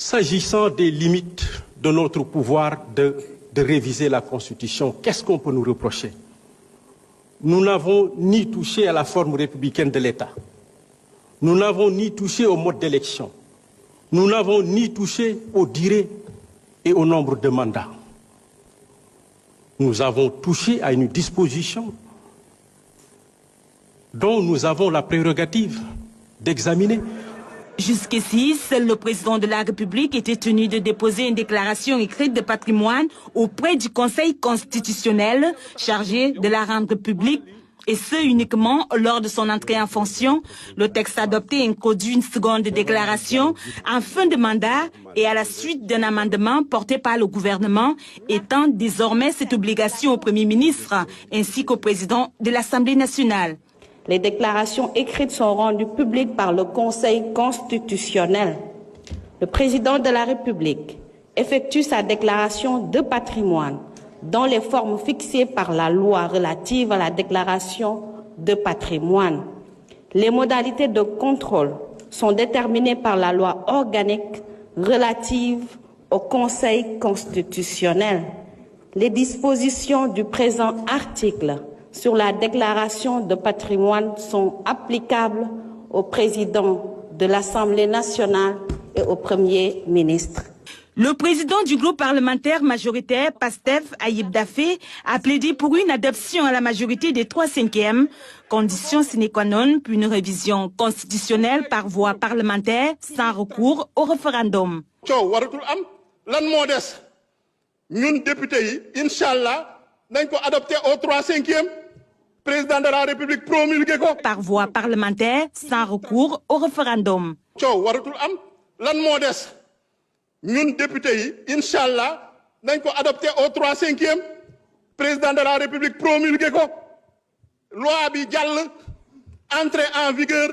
S'agissant des limites de notre pouvoir de réviser la Constitution, qu'est-ce qu'on peut nous reprocher? Nous n'avons ni touché à la forme républicaine de l'État. Nous n'avons ni touché au mode d'élection. Nous n'avons ni touché aux durées et au nombre de mandats. Nous avons touché à une disposition dont nous avons la prérogative d'examiner. Jusqu'ici, seul le président de la République était tenu de déposer une déclaration écrite de patrimoine auprès du Conseil constitutionnel chargé de la rendre publique, et ce uniquement lors de son entrée en fonction. Le texte adopté introduit une seconde déclaration en fin de mandat et à la suite d'un amendement porté par le gouvernement, étend désormais cette obligation au Premier ministre ainsi qu'au président de l'Assemblée nationale. Les déclarations écrites sont rendues publiques par le Conseil constitutionnel. Le président de la République effectue sa déclaration de patrimoine dans les formes fixées par la loi relative à la déclaration de patrimoine. Les modalités de contrôle sont déterminées par la loi organique relative au Conseil constitutionnel. Les dispositions du présent article sur la déclaration de patrimoine sont applicables au président de l'Assemblée nationale et au Premier ministre. Le président du groupe parlementaire majoritaire, PASTEF, Ayib Daffé, a plaidé pour une adoption à la majorité des 3/5e, condition sine qua non pour une révision constitutionnelle par voie parlementaire sans recours au référendum. Ñun député yi inshallah nañ ko adopté au 3/5e. Président de la République promulgué ko. Par voie parlementaire sans recours au référendum. Coow waratul am lan moo des ñun député yi inshallah nañ ko adopté au 3/5e. Président de la République promulgué ko. Loi bi jàll entrée en vigueur.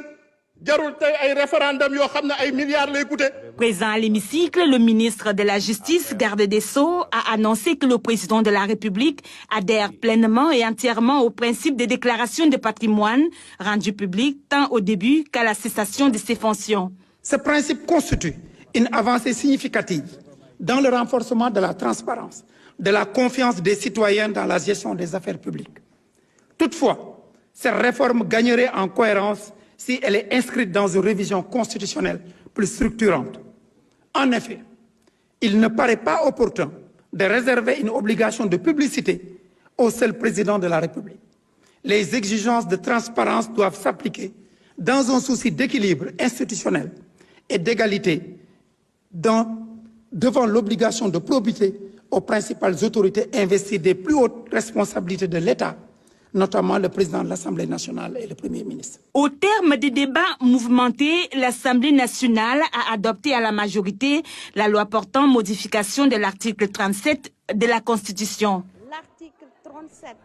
Présent à l'hémicycle, le ministre de la Justice, garde des Sceaux, a annoncé que le président de la République adhère pleinement et entièrement au principe des déclarations de patrimoine rendues publiques tant au début qu'à la cessation de ses fonctions. Ce principe constitue une avancée significative dans le renforcement de la transparence, de la confiance des citoyens dans la gestion des affaires publiques. Toutefois, cette réforme gagnerait en cohérence si elle est inscrite dans une révision constitutionnelle plus structurante. En effet, il ne paraît pas opportun de réserver une obligation de publicité au seul président de la République. Les exigences de transparence doivent s'appliquer dans un souci d'équilibre institutionnel et d'égalité devant l'obligation de probité aux principales autorités investies des plus hautes responsabilités de l'État, notamment le président de l'Assemblée nationale et le Premier ministre. Au terme des débats mouvementés, l'Assemblée nationale a adopté à la majorité la loi portant modification de l'article 37 de la Constitution. L'article 37